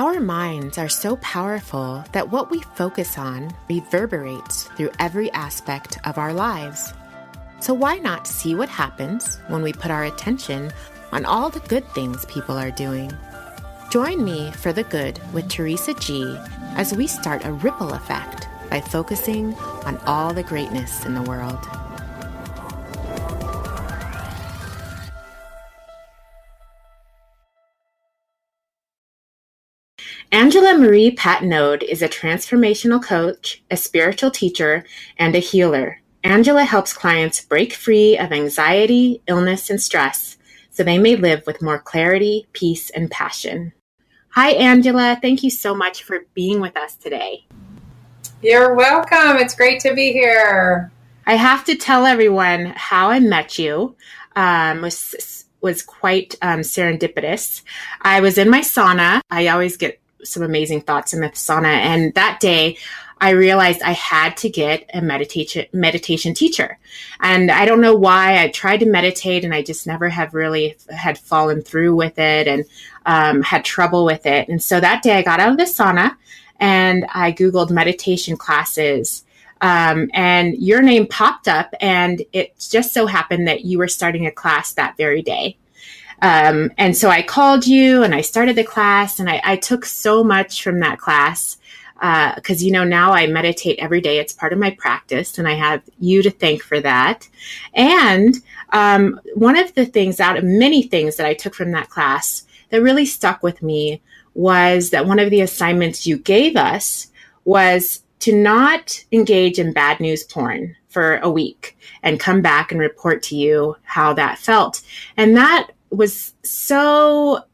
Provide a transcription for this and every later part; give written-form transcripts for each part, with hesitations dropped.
Our minds are so powerful that what we focus on reverberates through every aspect of our lives. So why not see what happens when we put our attention on all the good things people are doing? Join me for the good with Teresa G as we start a ripple effect by focusing on all the greatness in the world. Angela Marie Patnode is a transformational coach, a spiritual teacher, and a healer. Angela helps clients break free of anxiety, illness, and stress so they may live with more clarity, peace, and passion. Hi, Angela. Thank you so much for being with us today. You're welcome. It's great to be here. I have to tell everyone how I met you. Was quite serendipitous. I was in my sauna. I always get some amazing thoughts in the sauna. And that day, I realized I had to get a meditation teacher. And I don't know why. I tried to meditate and I just never have really had fallen through with it and had trouble with it. And so that day I got out of the sauna and I Googled meditation classes. And your name popped up, and it just so happened that you were starting a class that very day. And so I called you and I started the class, and I took so much from that class because, now I meditate every day. It's part of my practice, and I have you to thank for that. And one of the things out of many things that I took from that class that really stuck with me was that one of the assignments you gave us was to not engage in bad news porn for a week and come back and report to you how that felt. And that was so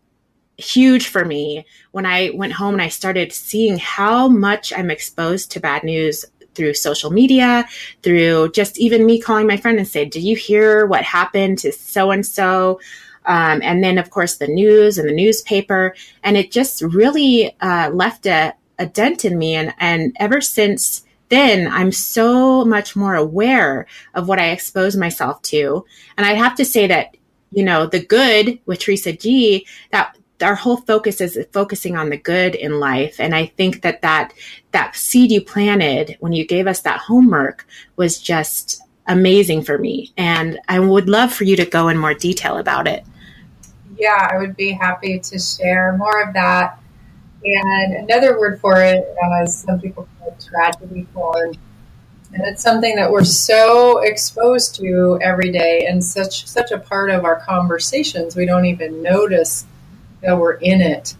huge for me when I went home and I started seeing how much I'm exposed to bad news through social media, through just even me calling my friend and say, did you hear what happened to so-and-so? And then, of course, the news and the newspaper. And it just really left a dent in me. And ever since then, I'm so much more aware of what I expose myself to. And I have to say that, the good with Teresa G, that our whole focus is focusing on the good in life. And I think that seed you planted when you gave us that homework was just amazing for me. And I would love for you to go in more detail about it. Yeah, I would be happy to share more of that. And another word for it, as some people call it, tragedy porn. And it's something that we're so exposed to every day, and such a part of our conversations, we don't even notice that we're in it.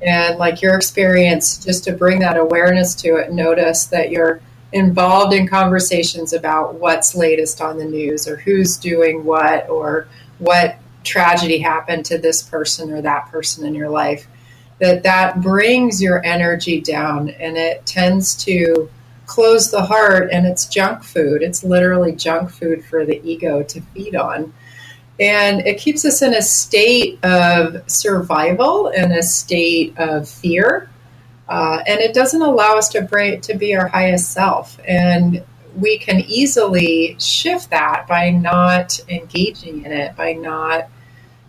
And like your experience, just to bring that awareness to it, notice that you're involved in conversations about what's latest on the news, or who's doing what, or what tragedy happened to this person or that person in your life. That brings your energy down, and it tends to close the heart, and it's junk food. It's literally junk food for the ego to feed on. And it keeps us in a state of survival and a state of fear. And it doesn't allow us to be our highest self. And we can easily shift that by not engaging in it, by not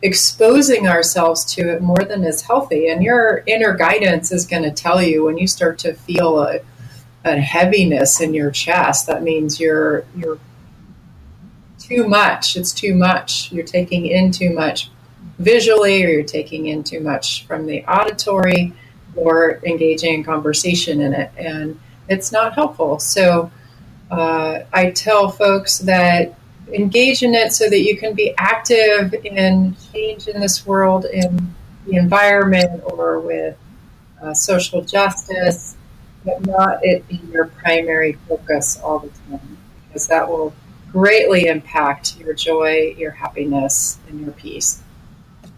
exposing ourselves to it more than is healthy. And your inner guidance is going to tell you when you start to feel a heaviness in your chest. That means you're too much. It's too much. You're taking in too much visually, or you're taking in too much from the auditory, or engaging in conversation in it. And it's not helpful. So I tell folks that engage in it so that you can be active in change in this world, in the environment, or with social justice, but not it be your primary focus all the time, because that will greatly impact your joy, your happiness, and your peace.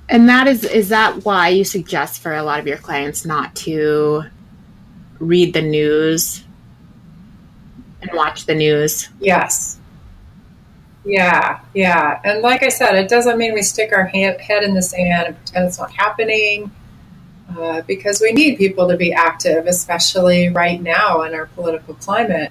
And is that why you suggest for a lot of your clients not to read the news and watch the news? Yes. Yeah. And like I said, it doesn't mean we stick our head in the sand and pretend it's not happening. Because we need people to be active, especially right now in our political climate.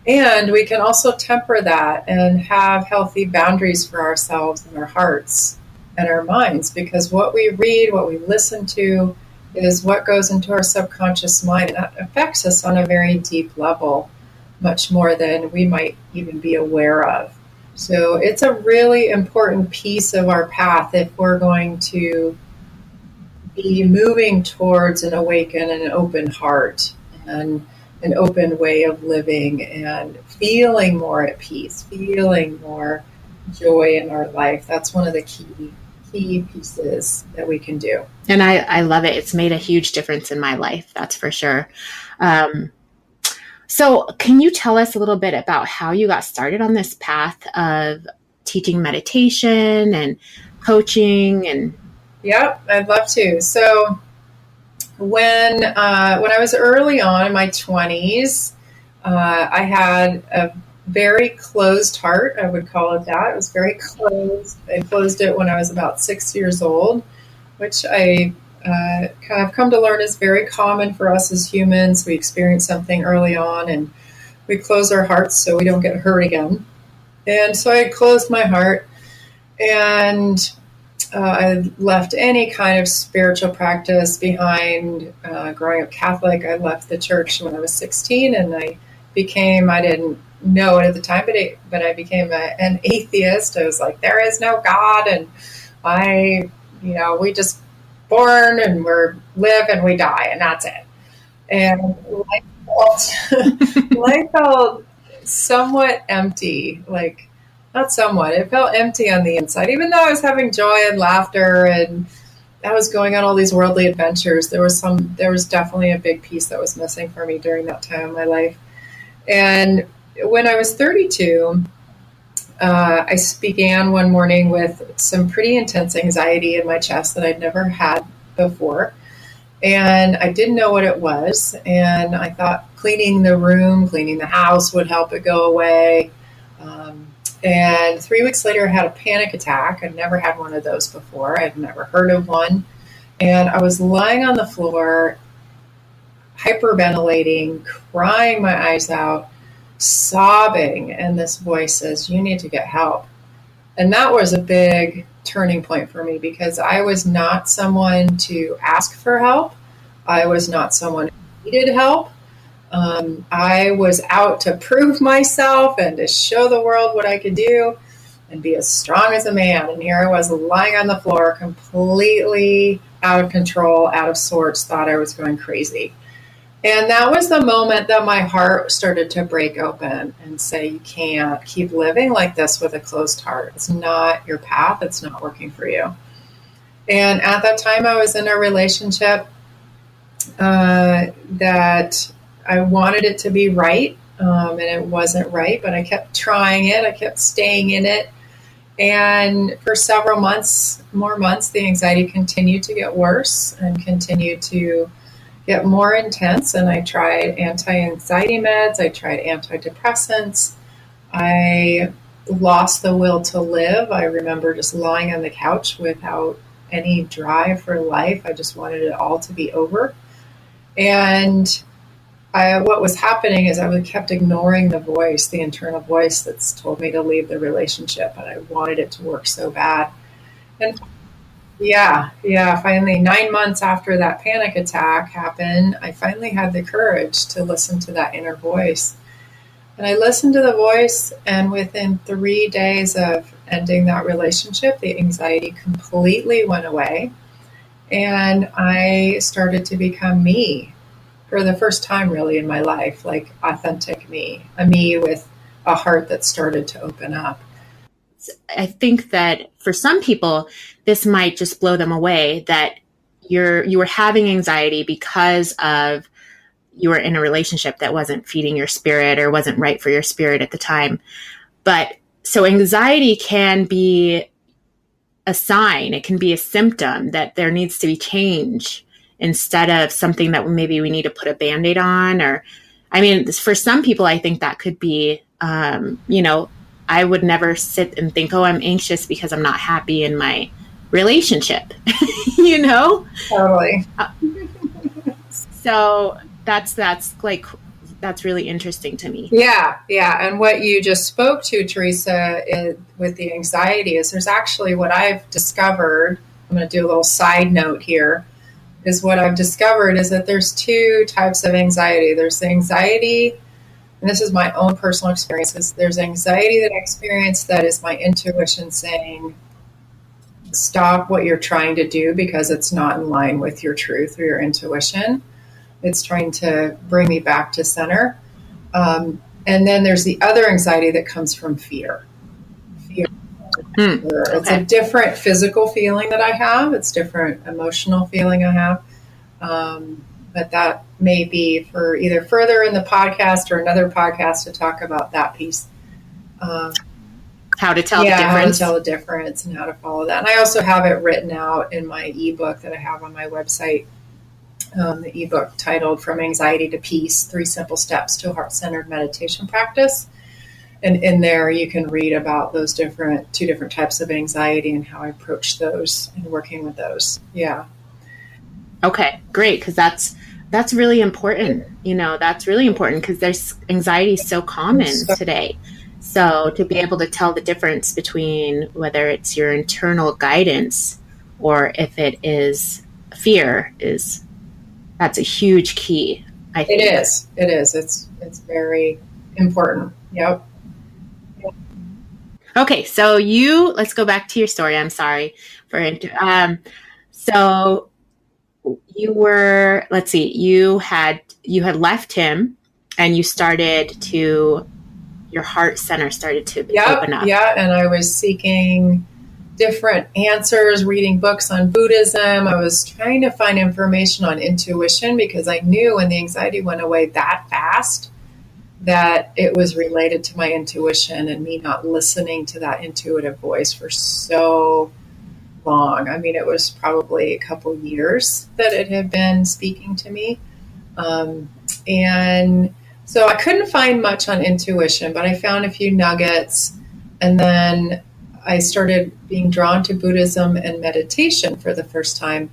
And we can also temper that and have healthy boundaries for ourselves and our hearts and our minds, because what we read, what we listen to, is what goes into our subconscious mind. That affects us on a very deep level, much more than we might even be aware of. So it's a really important piece of our path if we're going to be moving towards an awakened and an open heart and an open way of living and feeling more at peace, feeling more joy in our life. That's one of the key pieces that we can do. And I love it. It's made a huge difference in my life. That's for sure. So can you tell us a little bit about how you got started on this path of teaching meditation and coaching? And Yep, I'd love to. So when I was early on in my 20s, I had a very closed heart. I would call it that. It was very closed. I closed it when I was about 6 years old, which I kind of come to learn is very common for us as humans. We experience something early on and we close our hearts so we don't get hurt again. And so I closed my heart, and I left any kind of spiritual practice behind. Growing up Catholic, I left the church when I was 16, and I didn't know it at the time, but I became an atheist. I was like, there is no God, and we just born and live and we die, and that's it. And life felt somewhat empty, like not somewhat, it felt empty on the inside, even though I was having joy and laughter and I was going on all these worldly adventures. There was definitely a big piece that was missing for me during that time of my life. And when I was 32, I began one morning with some pretty intense anxiety in my chest that I'd never had before. And I didn't know what it was. And I thought cleaning the house would help it go away. And 3 weeks later, I had a panic attack. I'd never had one of those before. I'd never heard of one. And I was lying on the floor, hyperventilating, crying my eyes out, sobbing. And this voice says, you need to get help. And that was a big turning point for me, because I was not someone to ask for help. I was not someone who needed help. I was out to prove myself and to show the world what I could do and be as strong as a man. And here I was lying on the floor, completely out of control, out of sorts, thought I was going crazy. And that was the moment that my heart started to break open and say, you can't keep living like this with a closed heart. It's not your path. It's not working for you. And at that time, I was in a relationship that I wanted it to be right, and it wasn't right, but I kept trying it. I kept staying in it. And for several more months, the anxiety continued to get worse and continued to get more intense. And I tried anti-anxiety meds. I tried antidepressants. I lost the will to live. I remember just lying on the couch without any drive for life. I just wanted it all to be over. And what was happening is I kept ignoring the internal voice that's told me to leave the relationship, and I wanted it to work so bad. And finally, 9 months after that panic attack happened, I finally had the courage to listen to that inner voice. And I listened to the voice, and within 3 days of ending that relationship, the anxiety completely went away, and I started to become me. For the first time really in my life, like authentic me, a me with a heart that started to open up. I think that for some people, this might just blow them away that you were having anxiety because of you were in a relationship that wasn't feeding your spirit or wasn't right for your spirit at the time. But so anxiety can be a sign, it can be a symptom that there needs to be change, instead of something that maybe we need to put a Band-Aid on. Or, I mean, for some people, I think that could be, I would never sit and think, oh, I'm anxious because I'm not happy in my relationship, Totally. So that's really interesting to me. Yeah. And what you just spoke to, Teresa, with the anxiety is there's actually what I've discovered. I'm going to do a little side note here. is what I've discovered is that there's two types of anxiety. There's the anxiety, and this is my own personal experiences. There's anxiety that I experience that is my intuition saying, stop what you're trying to do because it's not in line with your truth or your intuition. It's trying to bring me back to center. And then there's the other anxiety that comes from fear. Fear. It's a different physical feeling that I have. It's different emotional feeling I have. But that may be for either further in the podcast or another podcast to talk about that piece. How to tell the difference. How to tell the difference and how to follow that. And I also have it written out in my ebook that I have on my website. The ebook titled From Anxiety to Peace, 3 Simple Steps to a Heart-Centered Meditation Practice. And in there you can read about those two different types of anxiety and how I approach those and working with those. Yeah. Okay, great. Because that's really important. That's really important because there's anxiety so common today. So to be able to tell the difference between whether it's your internal guidance or if it is fear that's a huge key, I think. It is. It's very important. Yep. Okay, so let's go back to your story. I'm sorry so you were, let's see, you had left him and your heart center started to open up. Yeah, and I was seeking different answers, reading books on Buddhism. I was trying to find information on intuition because I knew when the anxiety went away that fast that it was related to my intuition and me not listening to that intuitive voice for so long. I mean, it was probably a couple years that it had been speaking to me. And so I couldn't find much on intuition, but I found a few nuggets. And then I started being drawn to Buddhism and meditation for the first time.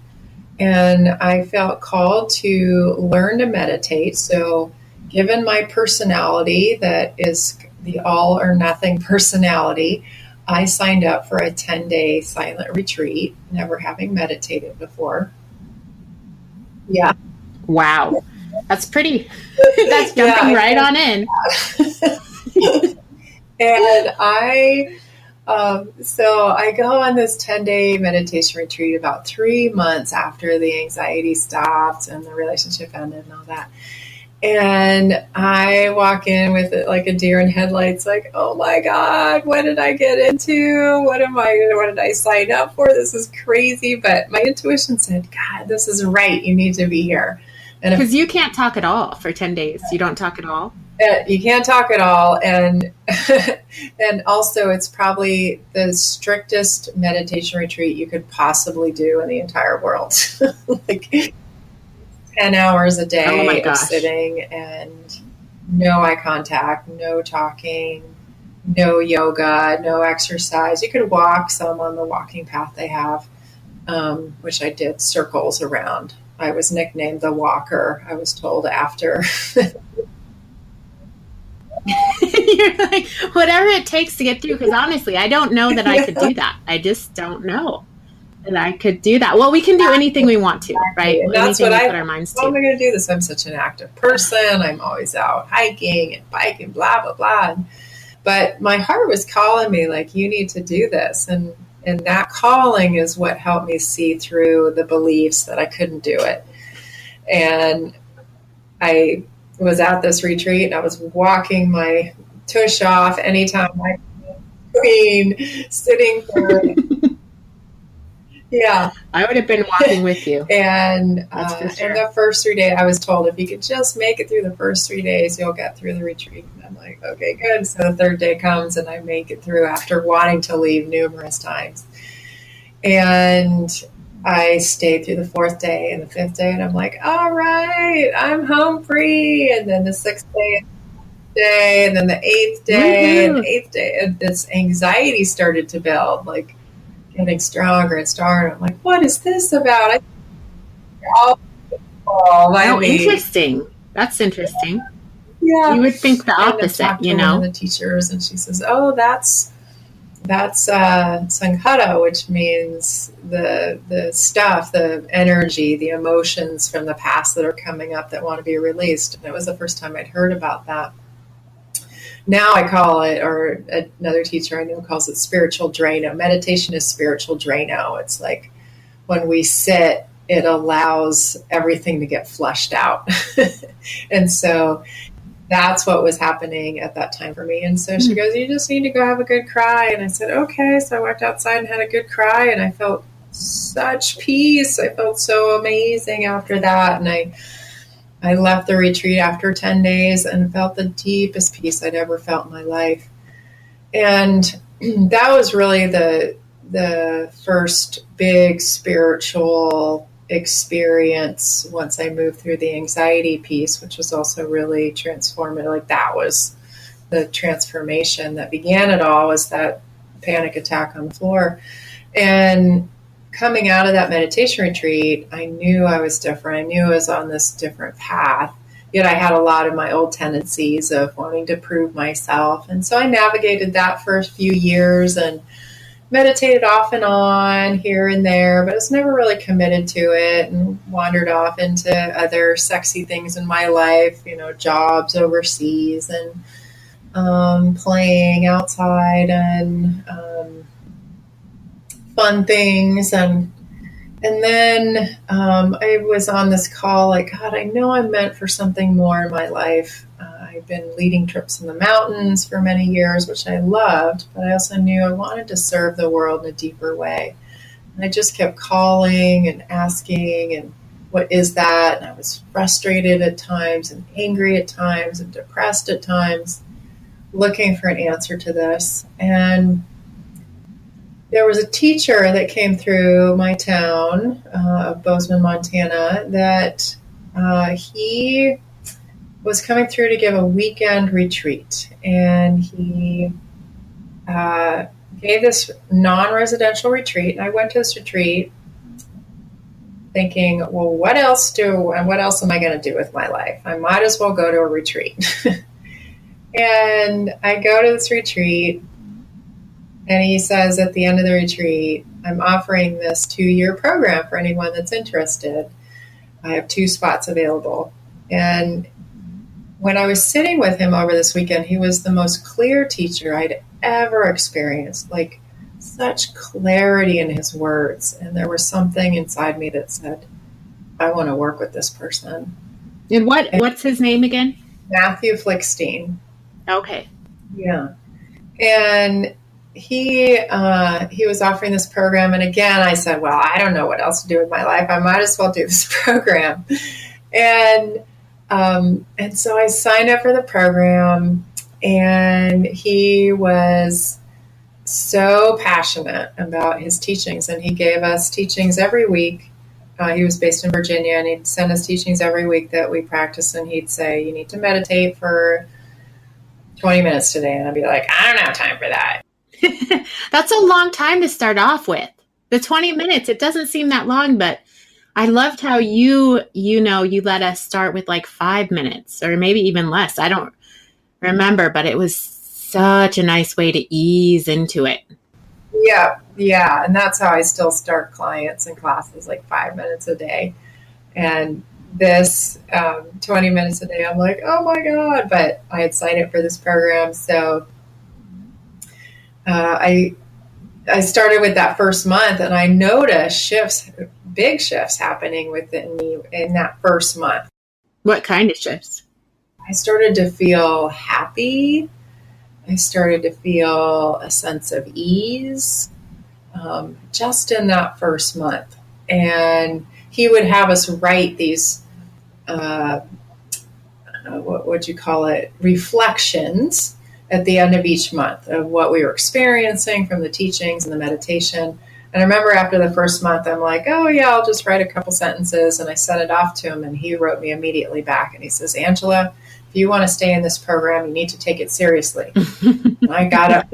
And I felt called to learn to meditate. So given my personality, that is the all or nothing personality, I signed up for a 10-day silent retreat, never having meditated before. Yeah. Wow. That's pretty, that's jumping right on in. And so I go on this 10-day meditation retreat about 3 months after the anxiety stopped and the relationship ended and all that. And I walk in with it like a deer in headlights, like, oh my God, what did I get into? What did I sign up for? This is crazy. But my intuition said, God, this is right. You need to be here. Because you can't talk at all for 10 days. You don't talk at all? You can't talk at all. And and also it's probably the strictest meditation retreat you could possibly do in the entire world. Like 10 hours a day of sitting and no eye contact, no talking, no yoga, no exercise. You could walk some on the walking path they have, which I did circles around. I was nicknamed the walker, I was told after. You're like, whatever it takes to get through, because honestly, I don't know that I could do that. I just don't know that I could do that. Well, we can do anything we want to, right? And that's what I put our minds to. How am I going to do this? I'm such an active person. I'm always out hiking and biking, blah, blah, blah. But my heart was calling me like, you need to do this. And that calling is what helped me see through the beliefs that I couldn't do it. And I was at this retreat and I was walking my tush off anytime I queen sitting for yeah. I would have been walking with you. And in the first 3 days, I was told if you could just make it through the first 3 days, you'll get through the retreat. And I'm like, okay, good. So the third day comes and I make it through after wanting to leave numerous times. And I stayed through the fourth day and the fifth day, and I'm like, all right, I'm home free. And then the sixth day, and then the eighth day, and the eighth day, and this anxiety started to build, like getting stronger and stronger. I'm like, what is this about? Interesting. That's interesting. Yeah. You would think the opposite, you know? The teachers, and she says, oh, that's that's Sankara, which means the stuff, the energy, the emotions from the past that are coming up that want to be released. And it was the first time I'd heard about that. Now I call it, or another teacher I know calls it spiritual Drano. Meditation is spiritual Drano. It's like when we sit, it allows everything to get flushed out. And so that's what was happening at that time for me. And so she goes, you just need to go have a good cry. And I said, okay. So I walked outside and had a good cry, and I felt such peace. I felt so amazing after that. And I left the retreat after 10 days and felt the deepest peace I'd ever felt in my life. And that was really the first big spiritual experience once I moved through the anxiety piece, which was also really transformative. Like, that was the transformation that began it all, was that panic attack on the floor. And coming out of that meditation retreat, I knew I was different. I knew I was on this different path. Yet I had a lot of my old tendencies of wanting to prove myself. And so I navigated that for a few years and meditated off and on here and there, but I was never really committed to it, and wandered off into other sexy things in my life, jobs overseas and playing outside and fun things. And then I was on this call, like, God, I know I'm meant for something more in my life. I've been leading trips in the mountains for many years, which I loved, but I also knew I wanted to serve the world in a deeper way. And I just kept calling and asking, and what is that? And I was frustrated at times and angry at times and depressed at times, looking for an answer to this. And there was a teacher that came through my town of Bozeman, Montana, that he was coming through to give a weekend retreat. And he gave this non-residential retreat. And I went to this retreat thinking, well, what else am I going to do with my life? I might as well go to a retreat. And I go to this retreat, and he says at the end of the retreat, I'm offering this 2-year program for anyone that's interested. I have 2 spots available. And when I was sitting with him over this weekend, he was the most clear teacher I'd ever experienced, like such clarity in his words. And there was something inside me that said, I want to work with this person. And what's his name again? Matthew Flickstein. Okay. Yeah. And he was offering this program. And again, I said, well, I don't know what else to do with my life. I might as well do this program. And so I signed up for the program, and he was so passionate about his teachings, and he gave us teachings every week. He was based in Virginia, and he'd send us teachings every week that we practice, and he'd say, you need to meditate for 20 minutes today. And I'd be like, I don't have time for that. That's a long time to start off with. The 20 minutes, it doesn't seem that long, but I loved how you let us start with like 5 minutes or maybe even less. I don't remember, but it was such a nice way to ease into it. Yeah. And that's how I still start clients and classes, like 5 minutes a day. And this 20 minutes a day, I'm like, oh my God, but I had signed up for this program. So I started with that first month, and I noticed big shifts happening within me in that first month. What kind of shifts? I started to feel happy. I started to feel a sense of ease just in that first month. And he would have us write these, what would you call it, reflections at the end of each month of what we were experiencing from the teachings and the meditation. And I remember after the first month, I'm like, oh yeah, I'll just write a couple sentences. And I sent it off to him, and he wrote me immediately back. And he says, Angela, if you want to stay in this program, you need to take it seriously. And I got up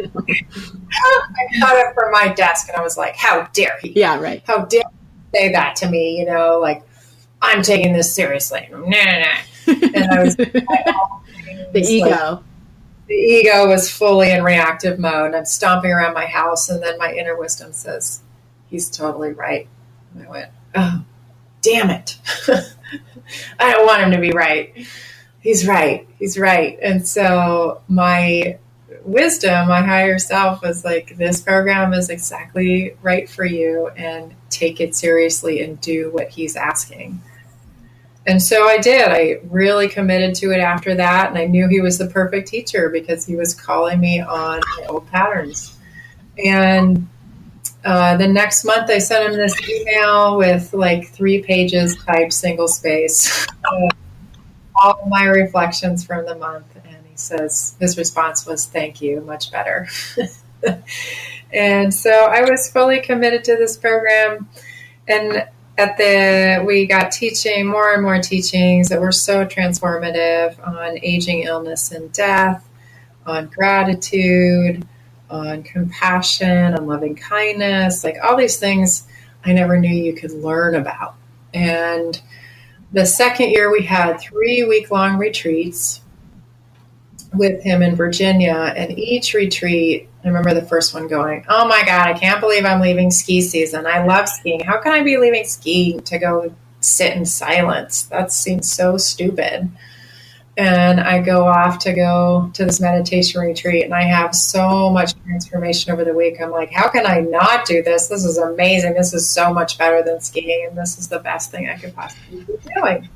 from my desk, and I was like, how dare he? Yeah, right. How dare he say that to me? Like, I'm taking this seriously. Nah. And I was the ego. the ego was fully in reactive mode. I'm stomping around my house, and then my inner wisdom says, he's totally right. And I went, oh, damn it. I don't want him to be right. He's right. He's right. And so my wisdom, my higher self, was like, this program is exactly right for you, and take it seriously and do what he's asking. And so I did. I really committed to it after that. And I knew he was the perfect teacher because he was calling me on my old patterns. And the next month I sent him this email with like 3 pages typed single space, all my reflections from the month. And he says, his response was, thank you, much better. And so I was fully committed to this program. And we got teaching more and more teachings that were so transformative on aging, illness, and death, on gratitude, on compassion, on loving kindness, like all these things I never knew you could learn about. And the second year we had 3-week-long retreats with him in Virginia, and each retreat, I remember the first one going, oh my God, I can't believe I'm leaving ski season. I love skiing. How can I be leaving skiing to go sit in silence? That seems so stupid. And I go off to go to this meditation retreat, and I have so much transformation over the week. I'm like, how can I not do this? This is amazing. This is so much better than skiing, and this is the best thing I could possibly be doing.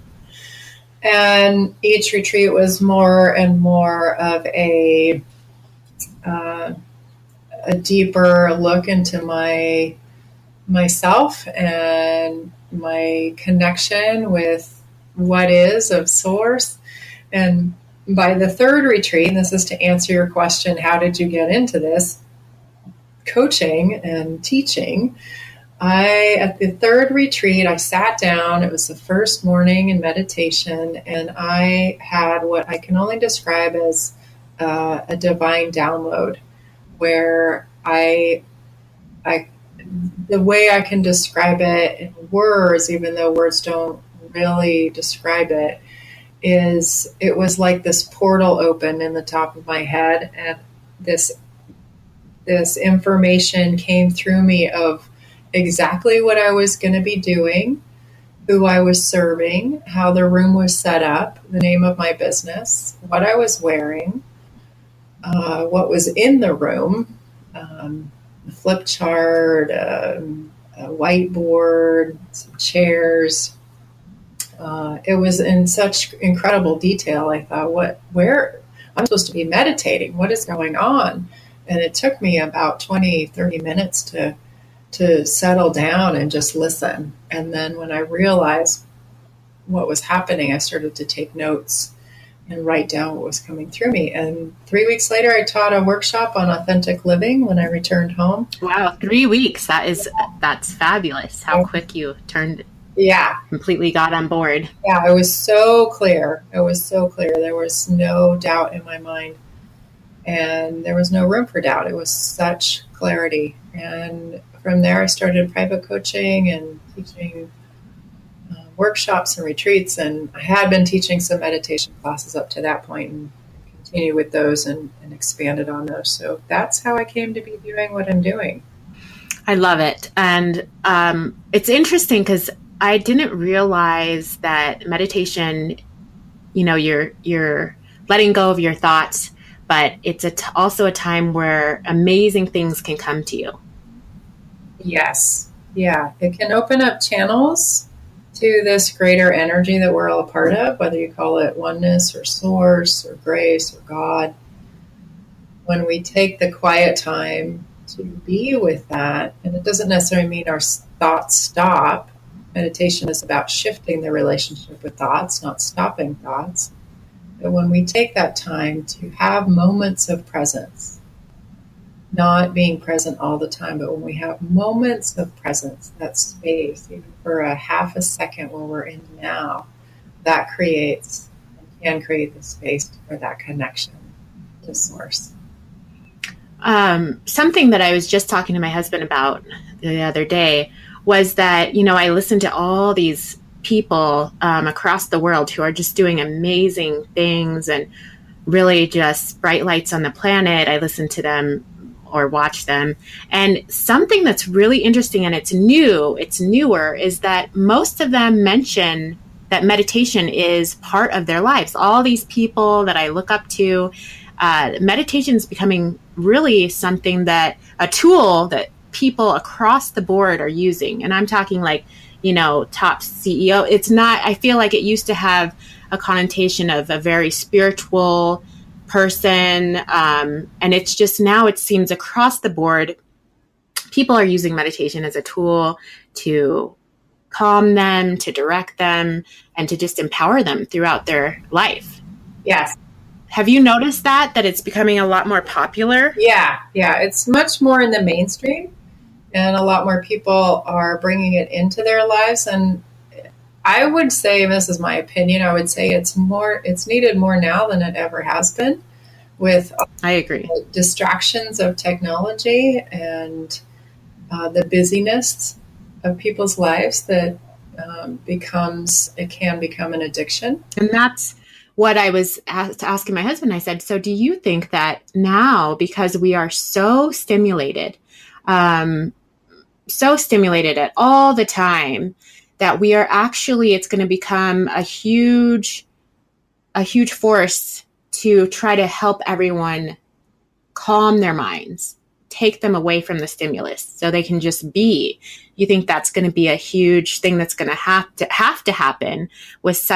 And each retreat was more and more of a deeper look into myself and my connection with what is of source. And by the third retreat, and this is to answer your question, how did you get into this coaching and teaching? At the third retreat, I sat down. It was the first morning in meditation, and I had what I can only describe as a divine download, where the way I can describe it in words, even though words don't really describe it, is it was like this portal opened in the top of my head, and this information came through me of exactly what I was going to be doing, who I was serving, how the room was set up, the name of my business, what I was wearing, what was in the room, a flip chart, a whiteboard, some chairs. It was in such incredible detail. I thought, where I'm supposed to be meditating? What is going on? And it took me about 20, 30 minutes to settle down and just listen. And then when I realized what was happening, I started to take notes and write down what was coming through me. And 3 weeks later, I taught a workshop on authentic living when I returned home. Wow, 3 weeks. That's fabulous. How quick you completely got on board. Yeah, it was so clear. It was so clear. There was no doubt in my mind. And there was no room for doubt. It was such clarity. And from there, I started private coaching and teaching workshops and retreats. And I had been teaching some meditation classes up to that point, and continued with those and expanded on those. So that's how I came to be doing what I'm doing. I love it. And it's interesting because I didn't realize that meditation, you're letting go of your thoughts, but it's also a time where amazing things can come to you. Yes. Yeah. It can open up channels to this greater energy that we're all a part of, whether you call it oneness or source or grace or God. When we take the quiet time to be with that, and it doesn't necessarily mean our thoughts stop. Meditation is about shifting the relationship with thoughts, not stopping thoughts. But when we take that time to have moments of presence, not being present all the time, but when we have moments of presence, that space, even for a half a second where we're in now, that can create the space for that connection to source. Something that I was just talking to my husband about the other day was that, I listen to all these people across the world who are just doing amazing things and really just bright lights on the planet. I listen to them or watch them. And something that's really interesting, and it's newer, is that most of them mention that meditation is part of their lives. All these people that I look up to, meditation is becoming really something that, a tool that people across the board are using. And I'm talking like, top CEO. It's not, I feel like it used to have a connotation of a very spiritual person. And it's just now it seems across the board, people are using meditation as a tool to calm them, to direct them, and to just empower them throughout their life. Yes. Have you noticed that it's becoming a lot more popular? Yeah. It's much more in the mainstream, and a lot more people are bringing it into their lives. And I would say, and this is my opinion, I would say it's needed more now than it ever has been, with I agree. Distractions of technology and the busyness of people's lives that can become an addiction. And that's what I was asking my husband. I said, so do you think that now, because we are so stimulated at all the time, that we are actually, it's going to become a huge force to try to help everyone calm their minds, take them away from the stimulus so they can just be? You think that's going to be a huge thing that's going to have to happen with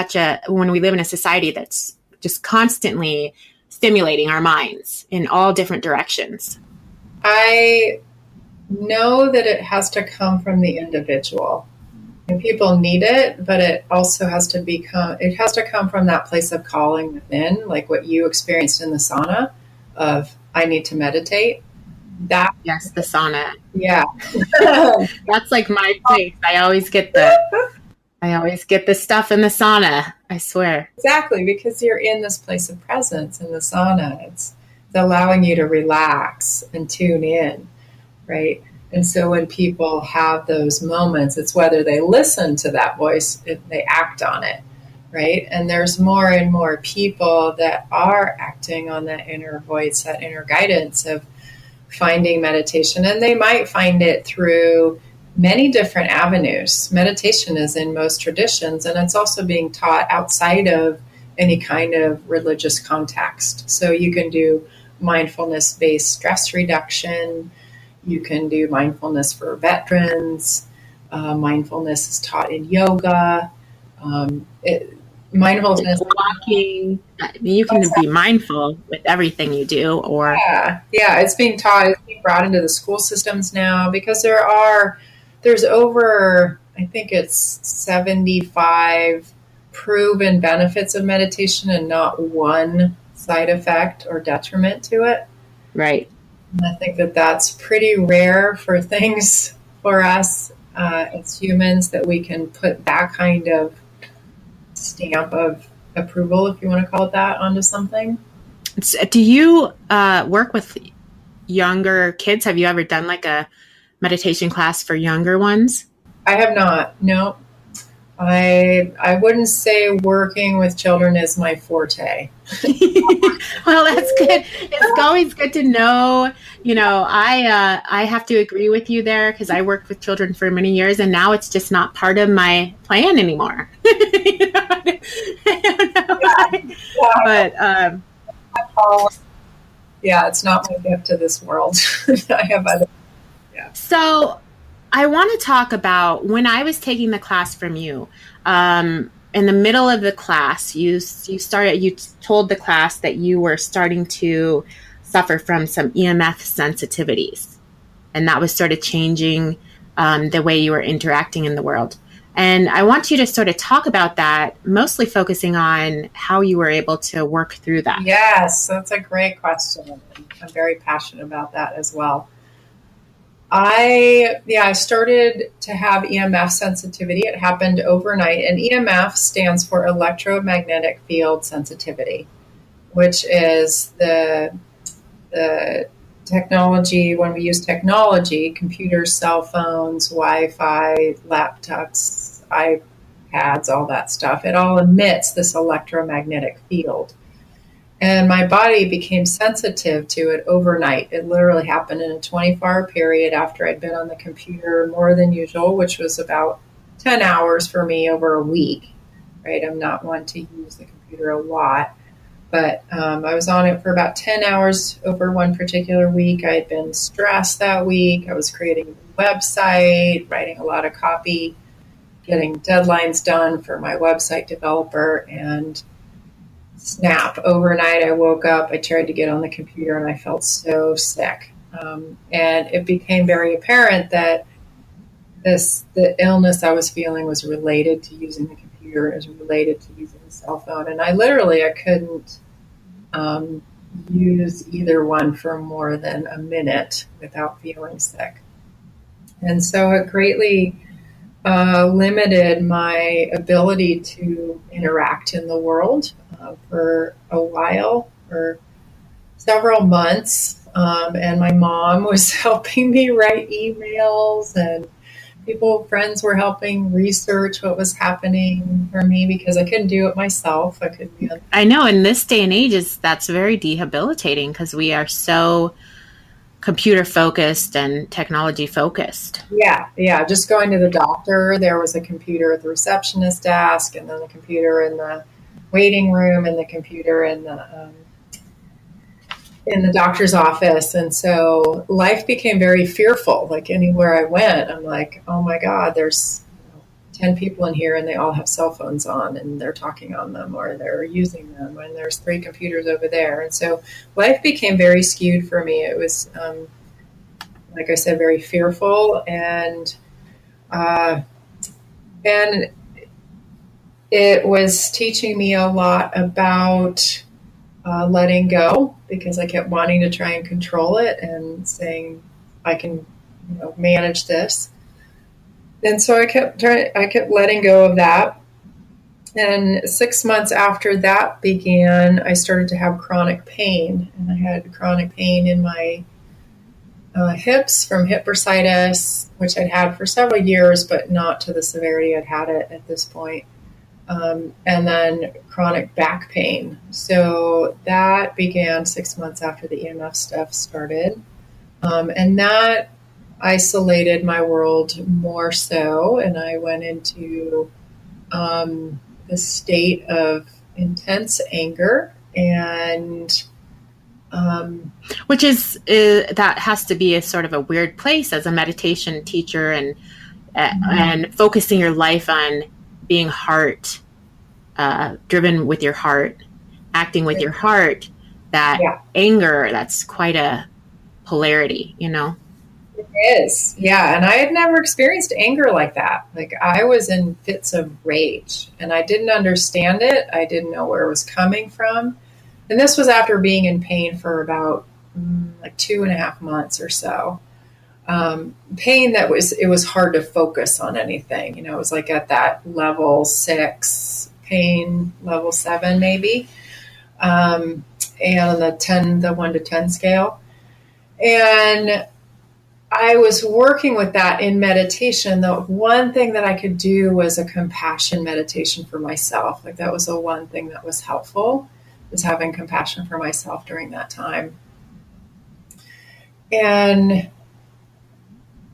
when we live in a society that's just constantly stimulating our minds in all different directions? I know that it has to come from the individual. And people need it, but it also has to come from that place of calling within, like what you experienced in the sauna of, I need to meditate. Yes, the sauna. Yeah. That's like my place. I always get the stuff in the sauna, I swear. Exactly, because you're in this place of presence in the sauna. It's allowing you to relax and tune in, right? And so when people have those moments, it's whether they listen to that voice, they act on it, right? And there's more and more people that are acting on that inner voice, that inner guidance of finding meditation. And they might find it through many different avenues. Meditation is in most traditions, and it's also being taught outside of any kind of religious context. So you can do mindfulness-based stress reduction. You can do mindfulness for veterans. Mindfulness is taught in yoga. Mindfulness, walking. You can be mindful with everything you do. Or it's being taught. It's being brought into the school systems now because there's over, I think it's 75 proven benefits of meditation and not one side effect or detriment to it. Right. And I think that that's pretty rare for things for us as humans, that we can put that kind of stamp of approval, if you want to call it that, onto something. Do you work with younger kids? Have you ever done like a meditation class for younger ones? I have not. No. I wouldn't say working with children is my forte. Well, that's good. It's always good to know. I have to agree with you there, because I worked with children for many years, and now it's just not part of my plan anymore. But it's not my gift to this world. I have other. Yeah. So I want to talk about when I was taking the class from you. In the middle of the class, you told the class that you were starting to suffer from some EMF sensitivities, and that was sort of changing the way you were interacting in the world. And I want you to sort of talk about that, mostly focusing on how you were able to work through that. Yes, that's a great question. I'm very passionate about that as well. I started to have EMF sensitivity. It happened overnight, and EMF stands for electromagnetic field sensitivity, which is the technology. When we use technology, computers, cell phones, Wi-Fi, laptops, iPads, all that stuff, it all emits this electromagnetic field. And my body became sensitive to it overnight. It literally happened in a 24-hour period after I'd been on the computer more than usual, which was about 10 hours for me over a week, right? I'm not one to use the computer a lot, but I was on it for about 10 hours over one particular week. I had been stressed that week. I was creating a website, writing a lot of copy, getting deadlines done for my website developer, and snap, overnight I woke up, I tried to get on the computer, and I felt so sick. And it became very apparent that the illness I was feeling was related to using the computer, it was related to using the cell phone. And I couldn't use either one for more than a minute without feeling sick. And so it greatly limited my ability to interact in the world for a while, for several months. And my mom was helping me write emails, and friends were helping research what was happening for me because I couldn't do it myself. I know in this day and age, that's very debilitating because we are so computer focused and technology focused. Yeah. Just going to the doctor, there was a computer at the receptionist desk, and then a computer in the waiting room, and the computer in the doctor's office. And so life became very fearful. Like anywhere I went, I'm like, oh my God, there's 10 people in here and they all have cell phones on and they're talking on them or they're using them, and there's 3 computers over there. And so life became very skewed for me. It was, like I said, very fearful, and it was teaching me a lot about letting go, because I kept wanting to try and control it and saying, I can manage this. And so I kept letting go of that. And 6 months after that began, I started to have chronic pain. And I had chronic pain in my hips from hip bursitis, which I'd had for several years, but not to the severity I'd had it at this point. And then chronic back pain. So that began 6 months after the EMF stuff started. And that isolated my world more so. And I went into the state of intense anger, and which is that has to be a sort of a weird place as a meditation teacher, and focusing your life on being heart driven with your heart, acting with your heart. That anger, that's quite a polarity, It is, yeah. And I had never experienced anger like that. Like, I was in fits of rage, and I didn't understand it. I didn't know where it was coming from. And this was after being in pain for about 2.5 months or so. Pain it was hard to focus on anything. It was like at that level 6 pain, level 7 maybe, and the 1 to 10 scale. And I was working with that in meditation. The one thing that I could do was a compassion meditation for myself. Like, that was the one thing that was helpful, was having compassion for myself during that time. And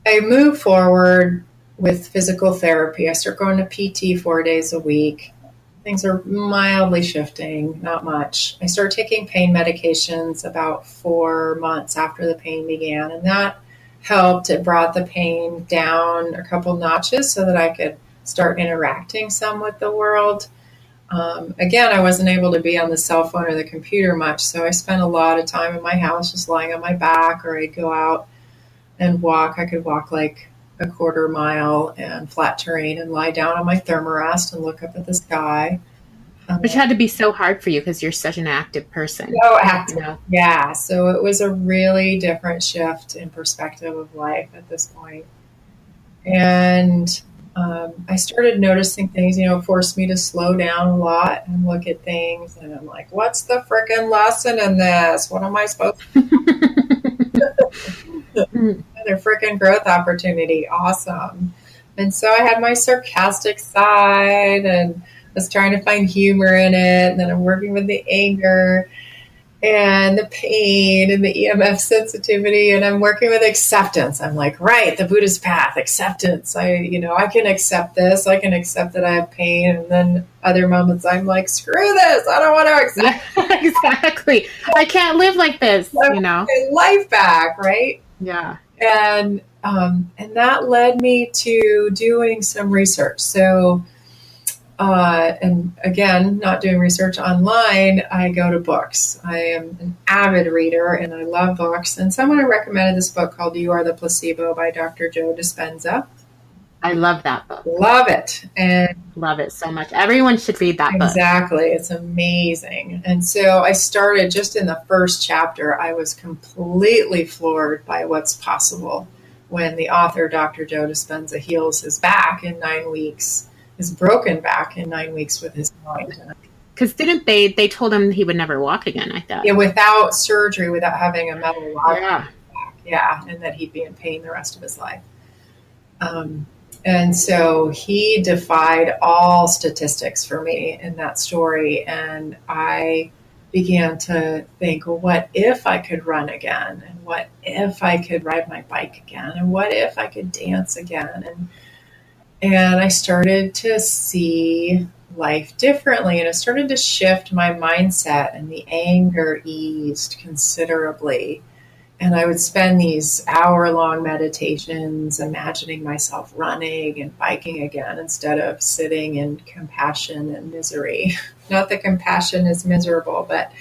I moved forward with physical therapy. I started going to PT 4 days a week. Things are mildly shifting, not much. I started taking pain medications about 4 months after the pain began, and that helped. It brought the pain down a couple notches so that I could start interacting some with the world. Again, I wasn't able to be on the cell phone or the computer much, so I spent a lot of time in my house just lying on my back, or I'd go out and walk. I could walk like a 1/4 mile and flat terrain and lie down on my thermarest and look up at the sky. Which had to be so hard for you because you're such an active person. So active, yeah. So it was a really different shift in perspective of life at this point. And I started noticing things, forced me to slow down a lot and look at things. And I'm like, what's the frickin' lesson in this? What am I supposed to do? Another frickin' growth opportunity. Awesome. And so I had my sarcastic side and was trying to find humor in it. And then I'm working with the anger. and the pain and the EMF sensitivity, and I'm working with acceptance. I'm like, right, the Buddhist path, acceptance. I can accept this. I can accept that I have pain. And then other moments I'm like, screw this. I don't want to accept. Yeah, exactly. I can't live like this, I want my life back, right? Yeah. And that led me to doing some research. So, and again, not doing research online, I go to books. I am an avid reader and I love books. And someone recommended this book called You Are the Placebo by Dr. Joe Dispenza. I love that book. Love it. And love it so much. Everyone should read that book. Exactly. It's amazing. And so I started just in the first chapter. I was completely floored by what's possible when the author, Dr. Joe Dispenza, heals his back in 9 weeks. His broken back in 9 weeks with his mind. Because didn't they told him he would never walk again, I thought. Yeah, without surgery, without having a metal rod. Yeah. Yeah, and that he'd be in pain the rest of his life. And so he defied all statistics for me in that story. And I began to think, well, what if I could run again? And what if I could ride my bike again? And what if I could dance again? And I started to see life differently, and it started to shift my mindset, and the anger eased considerably. And I would spend these hour-long meditations imagining myself running and biking again instead of sitting in compassion and misery. Not that compassion is miserable, but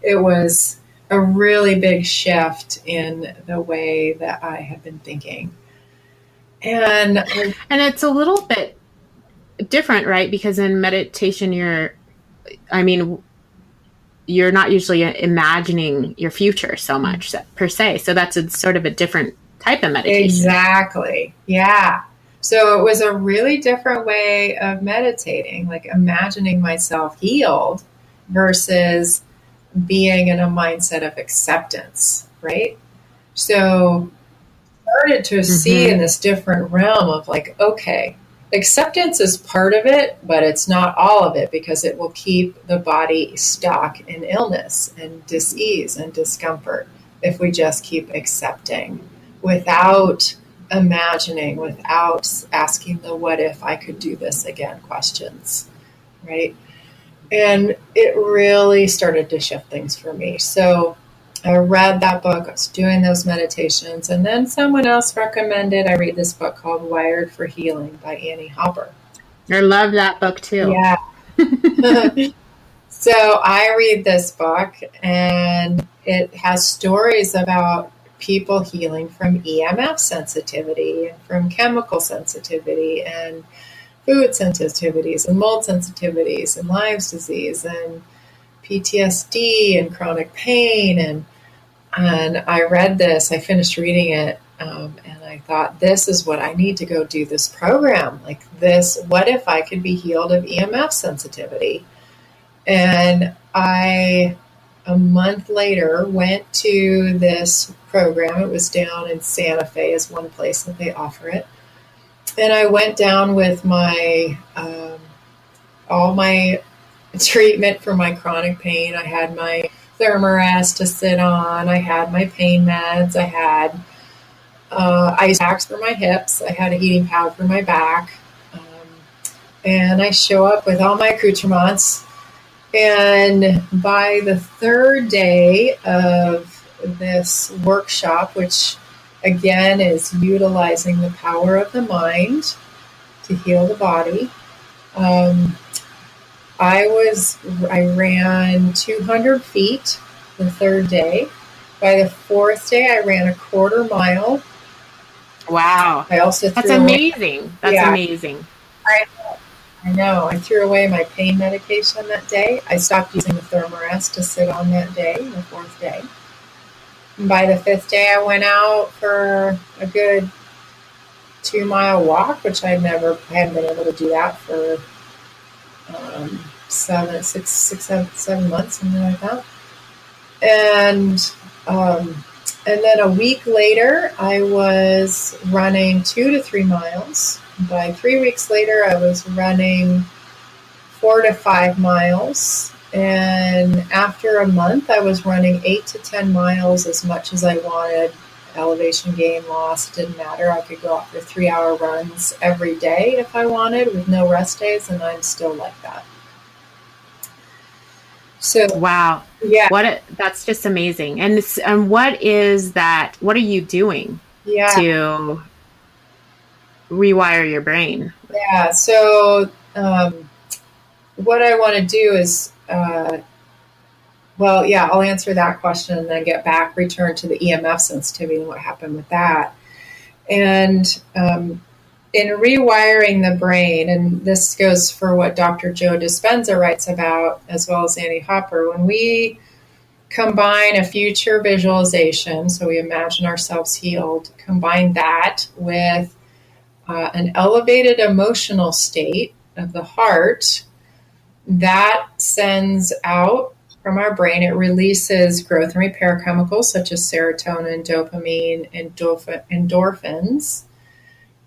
it was a really big shift in the way that I had been thinking. And it's a little bit different, right? Because in meditation, you're not usually imagining your future so much per se. So that's sort of a different type of meditation. Exactly. Yeah. So it was a really different way of meditating, like imagining myself healed versus being in a mindset of acceptance, right? So started to see in this different realm of like, okay, acceptance is part of it, but it's not all of it, because it will keep the body stuck in illness and dis-ease and discomfort if we just keep accepting without imagining, without asking the what if I could do this again questions, right? And it really started to shift things for me. So I read that book, I was doing those meditations, and then someone else recommended I read this book called Wired for Healing by Annie Hopper. I love that book too. Yeah. So I read this book, and it has stories about people healing from EMF sensitivity and from chemical sensitivity and food sensitivities and mold sensitivities and Lyme's disease and PTSD and chronic pain. And I read this, I finished reading it, and I thought, this is what I need to go do this program. Like this, what if I could be healed of EMF sensitivity? And I, a month later, went to this program. It was down in Santa Fe is one place that they offer it. And I went down with my, all my treatment for my chronic pain. I had my thermarest to sit on. I had my pain meds. I had ice packs for my hips. I had a heating pad for my back. And I show up with all my accoutrements. And by the third day of this workshop, which again is utilizing the power of the mind to heal the body, I ran 200 feet the third day. By the fourth day, I ran a quarter mile. Wow. I also That's amazing. Amazing. I know. I threw away my pain medication that day. I stopped using the thermarest to sit on that day, the fourth day. And by the fifth day, I went out for a good 2-mile walk, which I hadn't been able to do that for 7 months, something like that. And then a week later, I was running 2 to 3 miles. By 3 weeks later, I was running 4 to 5 miles. And after a month, I was running 8 to 10 miles, as much as I wanted. Elevation gain, loss, didn't matter. I could go out for 3 hour runs every day if I wanted, with no rest days, and I'm still like that. So, Wow. yeah, That's just amazing. And what is that? What are you doing yeah, to rewire your brain? yeah. So, what I want to do is, well, yeah, I'll answer that question and then return to the EMF sensitivity and what happened with that. And in rewiring the brain, and this goes for what Dr. Joe Dispenza writes about, as well as Annie Hopper, when we combine a future visualization, so we imagine ourselves healed, combine that with an elevated emotional state of the heart, that sends out from our brain, it releases growth and repair chemicals such as serotonin, dopamine, and endorphins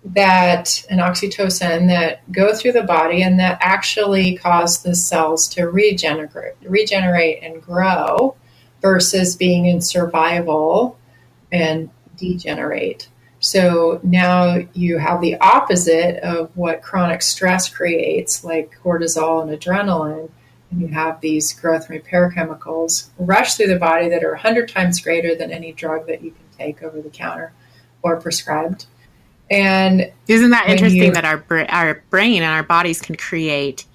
that and oxytocin that go through the body and that actually cause the cells to regenerate and grow versus being in survival and degenerate. So now you have the opposite of what chronic stress creates, like cortisol and adrenaline, and you have these growth and repair chemicals rush through the body that are 100 times greater than any drug that you can take over the counter or prescribed. And Isn't that when interesting you, that our brain and our bodies can create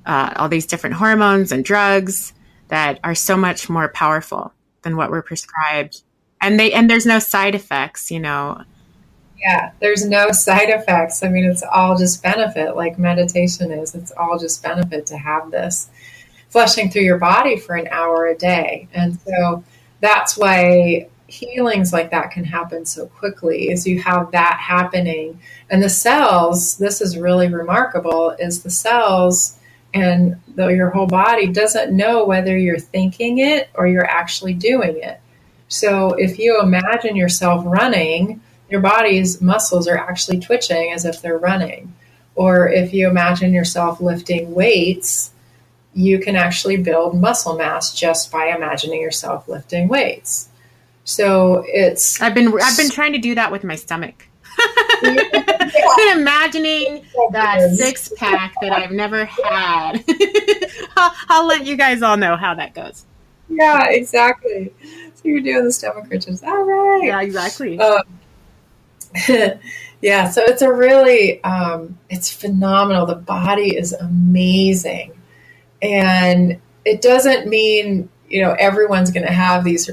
all these different hormones and drugs that are so much more powerful than what we're prescribed, and there's no side effects, you know. yeah, there's no side effects. I mean, it's all just benefit, like meditation is. It's all just benefit to have this flushing through your body for an hour a day. And so that's why healings like that can happen so quickly, is you have that happening. And the cells, this is really remarkable, is the cells and your whole body doesn't know whether you're thinking it or you're actually doing it. So if you imagine yourself running, your body's muscles are actually twitching as if they're running. Or if you imagine yourself lifting weights, you can actually build muscle mass just by imagining yourself lifting weights. So it's I've been trying to do that with my stomach. yeah, I've been imagining that six pack that I've never had. I'll let you guys all know how that goes. yeah, exactly. So you're doing the stomach crunches. All right. Yeah, exactly. Yeah, so it's a really it's phenomenal. The body is amazing. And it doesn't mean, everyone's going to have these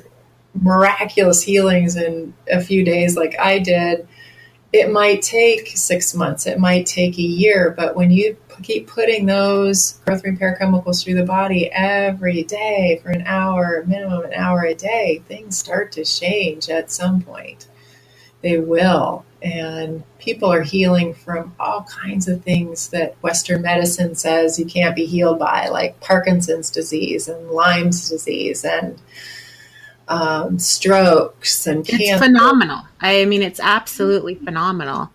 miraculous healings in a few days like I did. It might take 6 months, it might take a year, but when you keep putting those growth repair chemicals through the body every day for an hour, minimum an hour a day, things start to change at some point. They will. And people are healing from all kinds of things that Western medicine says you can't be healed by, like Parkinson's disease and Lyme's disease and strokes and cancer. It's phenomenal. I mean, it's absolutely phenomenal.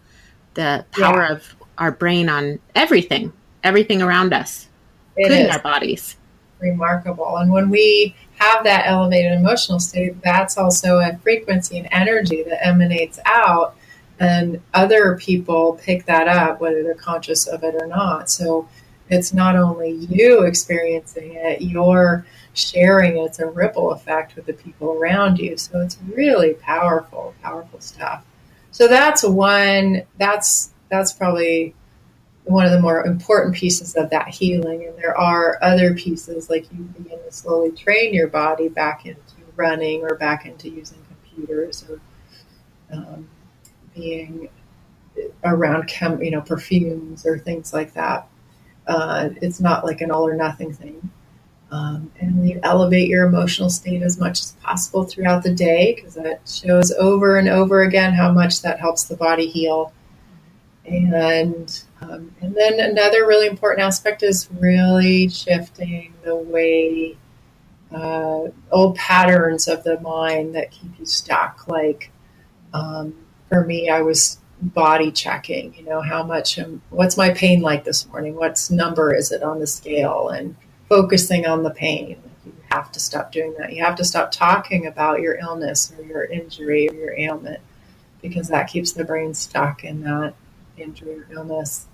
The power of our brain on everything around us, including our bodies. Remarkable. And when we have that elevated emotional state, that's also a frequency and energy that emanates out, and other people pick that up, whether they're conscious of it or not. So it's not only you experiencing it, you're sharing it. It's a ripple effect with the people around you. So it's really powerful, powerful stuff. So that's probably one of the more important pieces of that healing. And there are other pieces, like you begin to slowly train your body back into running or back into using computers or being around perfumes or things like that. It's not like an all or nothing thing. And you elevate your emotional state as much as possible throughout the day, because that shows over and over again how much that helps the body heal. And then another really important aspect is really shifting the way old patterns of the mind that keep you stuck. Like for me, I was body checking. How much? What's my pain like this morning? What's number is it on the scale? And focusing on the pain. You have to stop doing that. You have to stop talking about your illness or your injury or your ailment, because that keeps the brain stuck in that injury or illness.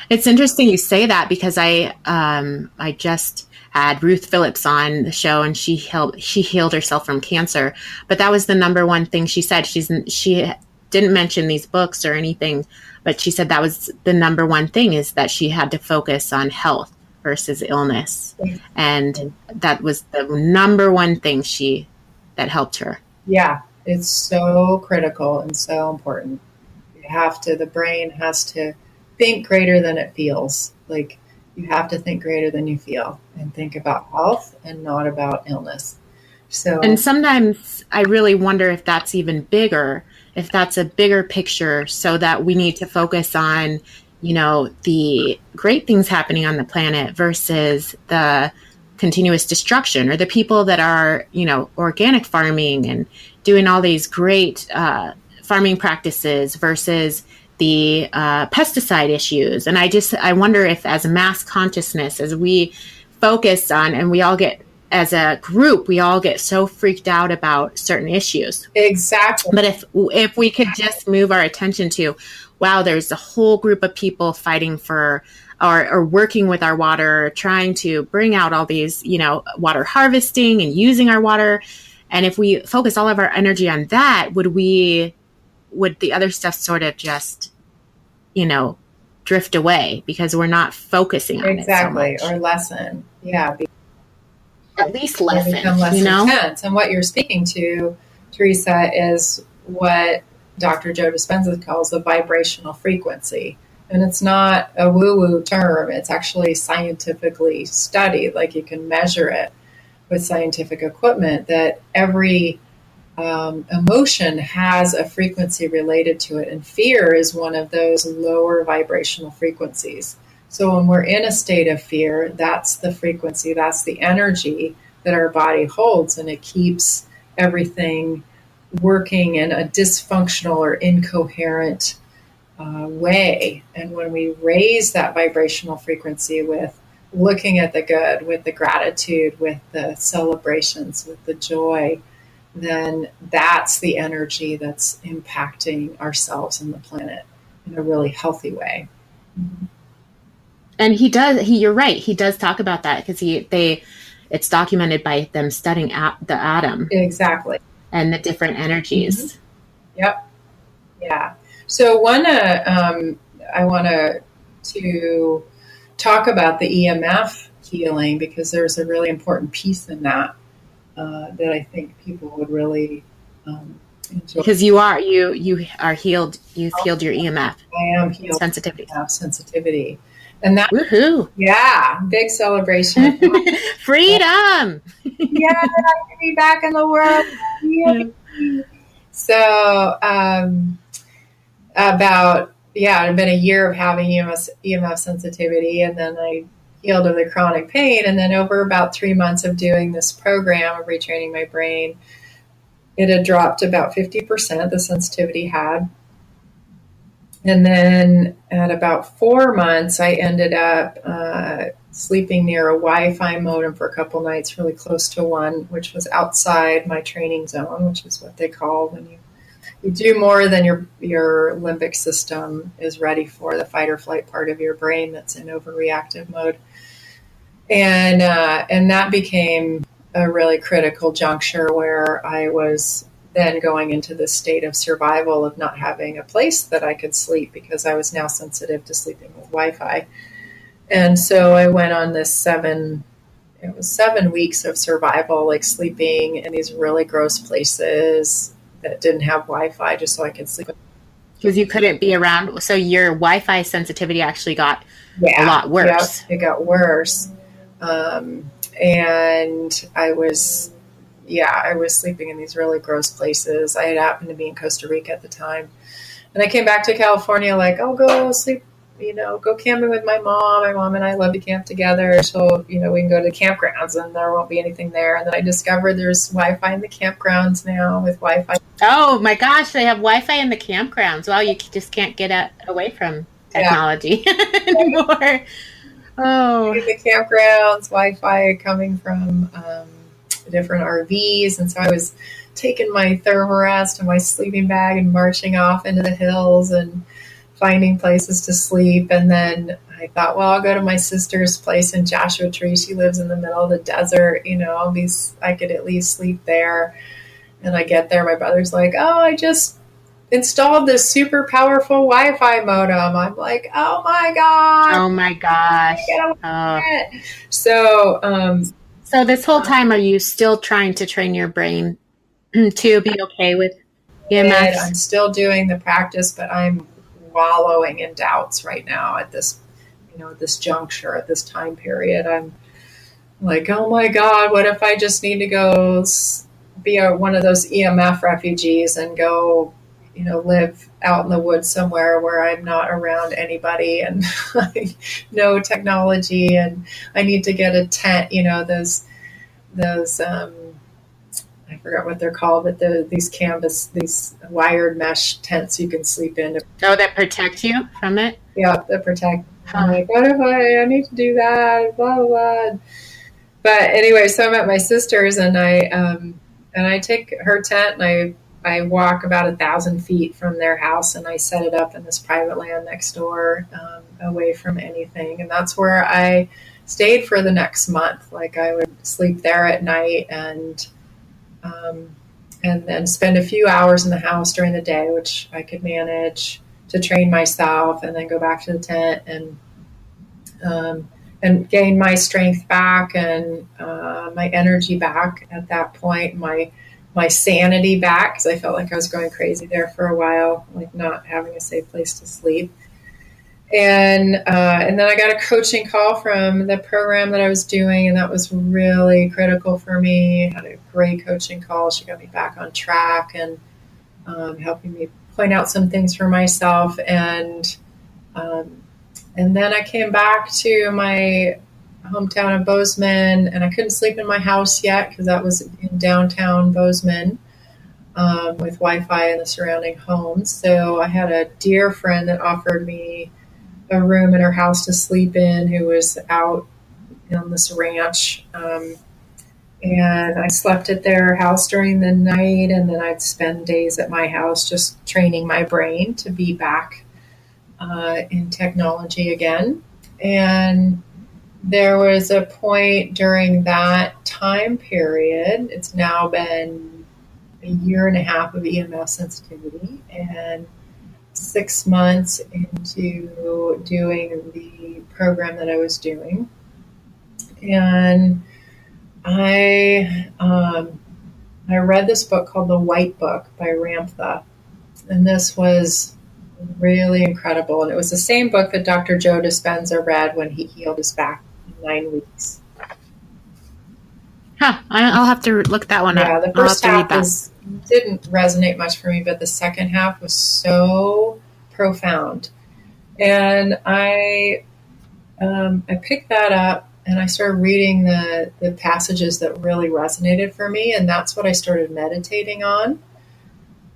It's interesting you say that, because I just had Ruth Phillips on the show, and she healed herself from cancer. But that was the number one thing she said. She didn't mention these books or anything, but she said that was the number one thing, is that she had to focus on health versus illness. And that was the number one thing that helped her. Yeah, it's so critical and so important. The brain has to think greater than it feels. Like, you have to think greater than you feel and think about health and not about illness. And sometimes I really wonder if that's even bigger, if that's a bigger picture, so that we need to focus on, the great things happening on the planet versus the continuous destruction, or the people that are, organic farming and doing all these great farming practices versus the pesticide issues. And I wonder if, as a mass consciousness, as we focus on, and we all get, as a group, we all get so freaked out about certain issues. Exactly. But if we could just move our attention to, wow, there's a whole group of people fighting for or working with our water, trying to bring out all these, water harvesting and using our water. And if we focus all of our energy on that, would the other stuff sort of just, drift away, because we're not focusing on exactly, it so much. Or lessen. Yeah. At least lessen, become less intense. And what you're speaking to, Teresa, is what Dr. Joe Dispenza calls a vibrational frequency. And it's not a woo-woo term. It's actually scientifically studied. Like, you can measure it with scientific equipment, that every emotion has a frequency related to it. And fear is one of those lower vibrational frequencies. So when we're in a state of fear, that's the frequency, that's the energy that our body holds, and it keeps everything working in a dysfunctional or incoherent way. And when we raise that vibrational frequency with looking at the good, with the gratitude, with the celebrations, with the joy, then that's the energy that's impacting ourselves and the planet in a really healthy way. Mm-hmm. And you're right. He does talk about that, because it's documented by them studying the atom. Exactly. And the different energies. Mm-hmm. Yep. Yeah. So I want to talk about the EMF healing, because there's a really important piece in that I think people would really enjoy. Because you are healed. You've healed your EMF. I am healed. Sensitivity. And that, woohoo! Yeah, big celebration. Freedom! Yeah, I can be back in the world. Yeah. So, it'd been a year of having EMF sensitivity, and then I healed of the chronic pain. And then over about 3 months of doing this program of retraining my brain, it had dropped about 50%, the sensitivity had. And then at about 4 months, I ended up sleeping near a Wi-Fi modem for a couple nights, really close to one, which was outside my training zone, which is what they call when you do more than your limbic system is ready for, the fight or flight part of your brain that's in overreactive mode. And that became a really critical juncture, where I was then going into this state of survival of not having a place that I could sleep, because I was now sensitive to sleeping with Wi-Fi. And so I went on this 7 weeks of survival, like sleeping in these really gross places that didn't have Wi-Fi, just so I could sleep. Because you couldn't be around. So your Wi-Fi sensitivity actually got a lot worse. Yeah, it got worse. And I was sleeping in these really gross places. I had happened to be in Costa Rica at the time. And I came back to California, like, I'll go sleep, go camping with my mom. My mom and I love to camp together. So, we can go to the campgrounds and there won't be anything there. And then I discovered there's Wi-Fi in the campgrounds now with Wi-Fi. Oh my gosh, they have Wi-Fi in the campgrounds. Well, you just can't get away from technology anymore. Oh, In the campgrounds, Wi-Fi coming from different RVs, and so I was taking my thermarest and my sleeping bag and marching off into the hills and finding places to sleep. And then I thought, well, I'll go to my sister's place in Joshua Tree. She lives in the middle of the desert. I could at least sleep there. And I get there, my brother's like, oh, I just installed this super powerful Wi-Fi modem. I'm like, oh my God. oh my gosh. Get away Oh. from it. So, So this whole time, are you still trying to train your brain to be okay with I'm EMFs? still doing the practice, but I'm wallowing in doubts right now at this juncture, at this time period. I'm like, oh my God, what if I just need to go be one of those EMF refugees and go, live out in the woods somewhere where I'm not around anybody and no technology, and I need to get a tent, those I forgot what they're called, but these wired mesh tents you can sleep in. Oh, that protect you from it? Yeah, to protect. I'm Huh. like, what if I need to do that? Blah blah blah. But anyway, so I'm at my sister's, and I take her tent, and I walk about 1,000 feet from their house, and I set it up in this private land next door, away from anything, and that's where I stayed for the next month. Like I would sleep there at night, um, and then spend a few hours in the house during the day, which I could manage to train myself, and then go back to the tent and gain my strength back and my energy back at that point, my sanity back, because I felt like I was going crazy there for a while, like not having a safe place to sleep. And then I got a coaching call from the program that I was doing, and that was really critical for me. I had a great coaching call. She got me back on track and helping me point out some things for myself. And then I came back to my hometown of Bozeman, and I couldn't sleep in my house yet because that was in downtown Bozeman, with Wi-Fi in the surrounding homes. So I had a dear friend that offered me a room in her house to sleep in, who was out on this ranch. And I slept at their house during the night, and then I'd spend days at my house just training my brain to be back in technology again. And there was a point during that time period, it's now been a year and a half of EMF sensitivity, and 6 months into doing the program that I was doing. And I read this book called The White Book by Ramtha, and this was really incredible. And it was the same book that Dr. Joe Dispenza read when he healed his back in 9 weeks. Huh. I'll have to look that one up. Yeah, the first half didn't resonate much for me, but the second half was so profound. And I picked that up, and I started reading the passages that really resonated for me, and that's what I started meditating on.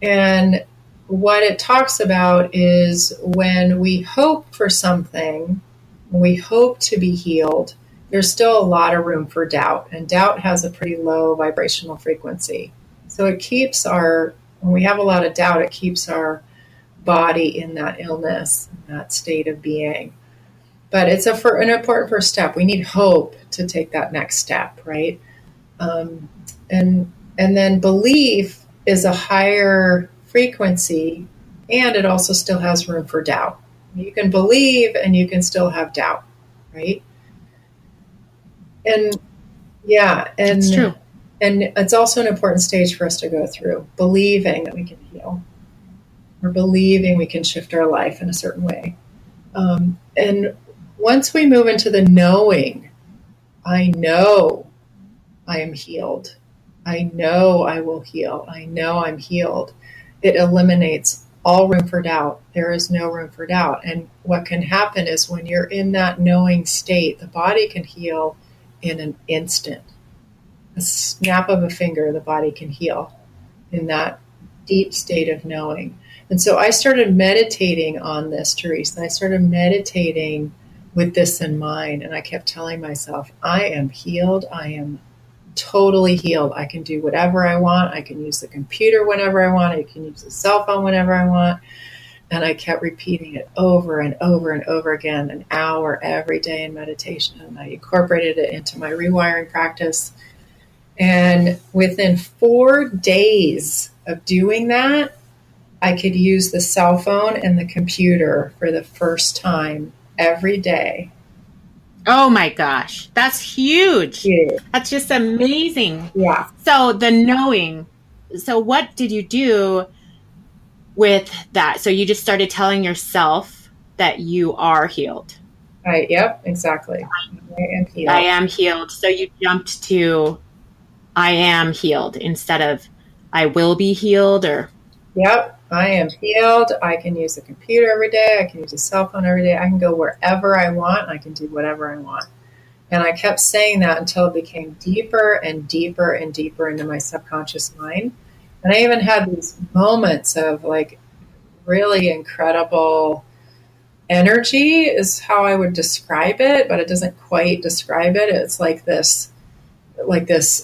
And what it talks about is when we hope for something, when we hope to be healed, there's still a lot of room for doubt, and doubt has a pretty low vibrational frequency. So it keeps when we have a lot of doubt, it keeps our body in that illness, in that state of being. But it's an important first step. We need hope to take that next step, right? And then belief is a higher frequency, and it also still has room for doubt. You can believe and you can still have doubt, right? And yeah, and it's true. And it's also an important stage for us to go through, believing that we can heal, or believing we can shift our life in a certain way. And once we move into the knowing, I know I am healed. I know I will heal. I know I'm healed. It eliminates all room for doubt. There is no room for doubt. And what can happen is when you're in that knowing state, the body can heal in an instant. A snap of a finger, the body can heal in that deep state of knowing. And so I started meditating on this, Therese. And I started meditating with this in mind. And I kept telling myself, I am healed. I am totally healed. I can do whatever I want. I can use the computer whenever I want. I can use the cell phone whenever I want. And I kept repeating it over and over and over again, an hour every day in meditation. And I incorporated it into my rewiring practice. And within 4 days of doing that, I could use the cell phone and the computer for the first time every day. Oh my gosh, that's huge. Yeah. That's just amazing. Yeah. So the knowing, so what did you do with that? So you just started telling yourself that you are healed. Right. Yep, exactly. I am healed. I am healed. So you jumped to I am healed instead of I will be healed, or Yep, I am healed. I can use the computer every day. I can use a cell phone every day. I can go wherever I want. I can do whatever I want. And I kept saying that until it became deeper and deeper and deeper into my subconscious mind. And I even had these moments of like really incredible energy is how I would describe it, but it doesn't quite describe it. It's like this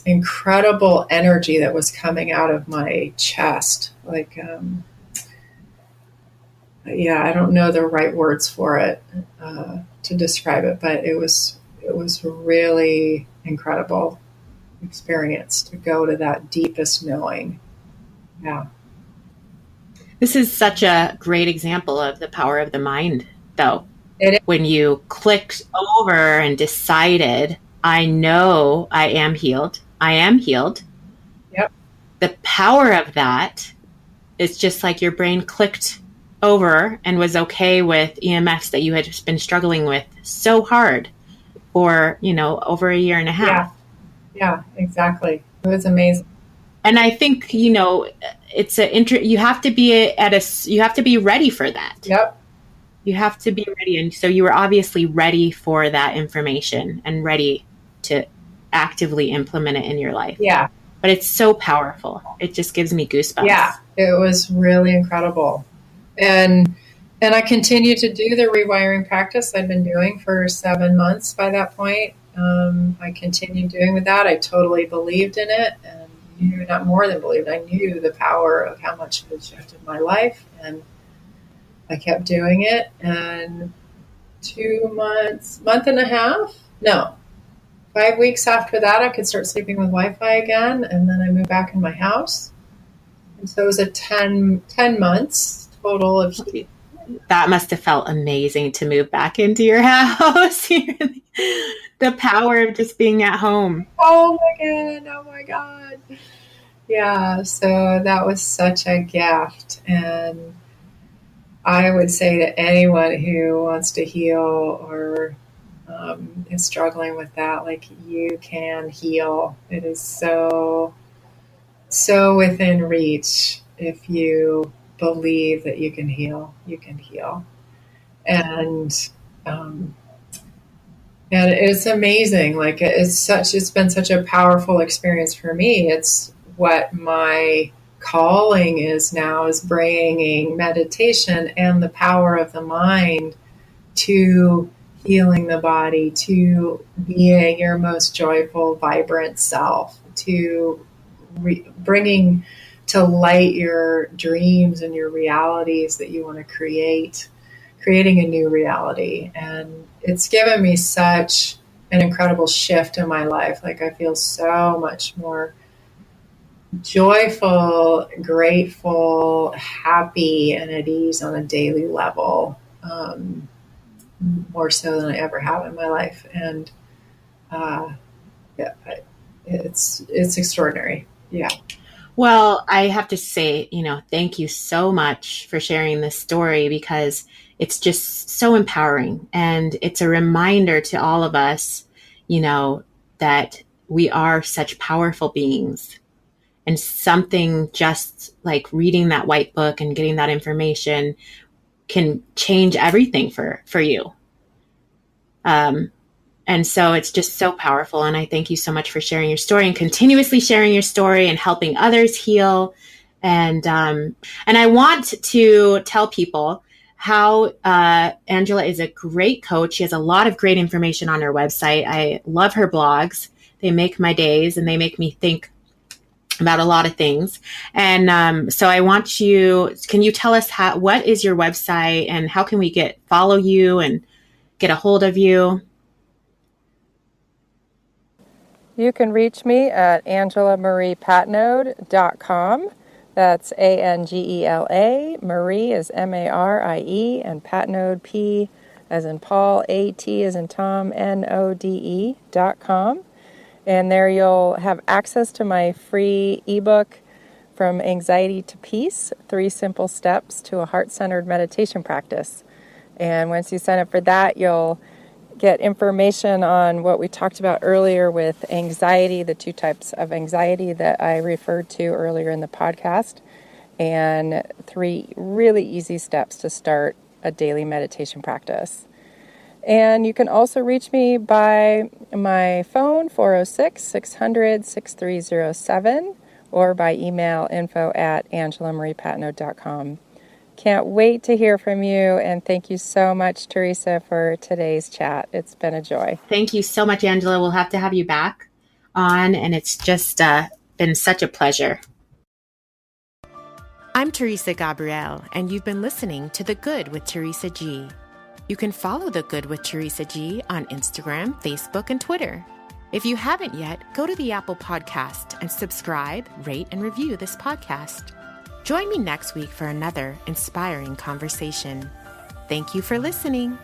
incredible energy that was coming out of my chest. I don't know the right words for it to describe it, but it was really incredible experience to go to that deepest knowing. Yeah. This is such a great example of the power of the mind, though. When you clicked over and decided, I know I am healed. I am healed. Yep. The power of that is just like your brain clicked over and was okay with EMFs that you had been struggling with so hard for, over a year and a half. Yeah, exactly. It was amazing. And I think, it's you have to be you have to be ready for that. Yep. You have to be ready. And so you were obviously ready for that information and ready to actively implement it in your life. Yeah. But it's so powerful. It just gives me goosebumps. Yeah, it was really incredible. And I continued to do the rewiring practice I'd been doing for 7 months by that point. I continued doing with that. I totally believed in it, and knew, not more than believed, I knew the power of how much it had shifted my life, and I kept doing it. And 2 months, month and a half, no, 5 weeks after that, I could start sleeping with Wi-Fi again, and then I moved back in my house. And so it was a 10 months total of. That must have felt amazing to move back into your house. The power of just being at home. Oh my God. Yeah, so that was such a gift. And I would say to anyone who wants to heal or is struggling with that, like, you can heal. It is so within reach. If you believe that you can heal, and it's amazing. Like, it's been such a powerful experience for me. It's what my calling is now, is bringing meditation and the power of the mind to healing the body, to being your most joyful, vibrant self, to bringing to light your dreams and your realities that you want to creating a new reality. And it's given me such an incredible shift in my life. Like, I feel so much more joyful, grateful, happy, and at ease on a daily level, more so than I ever have in my life. And it's extraordinary. Yeah. Well, I have to say, thank you so much for sharing this story, because it's just so empowering. And it's a reminder to all of us, that we are such powerful beings. And something just like reading that white book and getting that information can change everything for you. And so it's just so powerful. And I thank you so much for sharing your story and continuously sharing your story and helping others heal. And I want to tell people how Angela is a great coach. She has a lot of great information on her website. I love her blogs. They make my days and they make me think about a lot of things. And so I want you, can you tell us what is your website and how can we follow you and get a hold of you? You can reach me at angelamariepatnode.com. That's Angela. Marie is Marie, and Patnode, P as in Paul, AT as in Tom, NODE.com. And there you'll have access to my free ebook, From Anxiety to Peace, 3 Simple Steps to a Heart-Centered Meditation Practice. And once you sign up for that, you'll get information on what we talked about earlier with anxiety, the 2 types of anxiety that I referred to earlier in the podcast, and 3 really easy steps to start a daily meditation practice. And you can also reach me by my phone, 406-600-6307, or by email, info@angelamariepatnode.com. Can't wait to hear from you, and thank you so much, Teresa, for today's chat. It's been a joy. Thank you so much, Angela. We'll have to have you back on, and it's just been such a pleasure. I'm Teresa Gabrielle, and you've been listening to The Good with Teresa G. You can follow The Good with Teresa G on Instagram, Facebook, and Twitter. If you haven't yet, go to the Apple Podcast and subscribe, rate, and review this podcast. Join me next week for another inspiring conversation. Thank you for listening.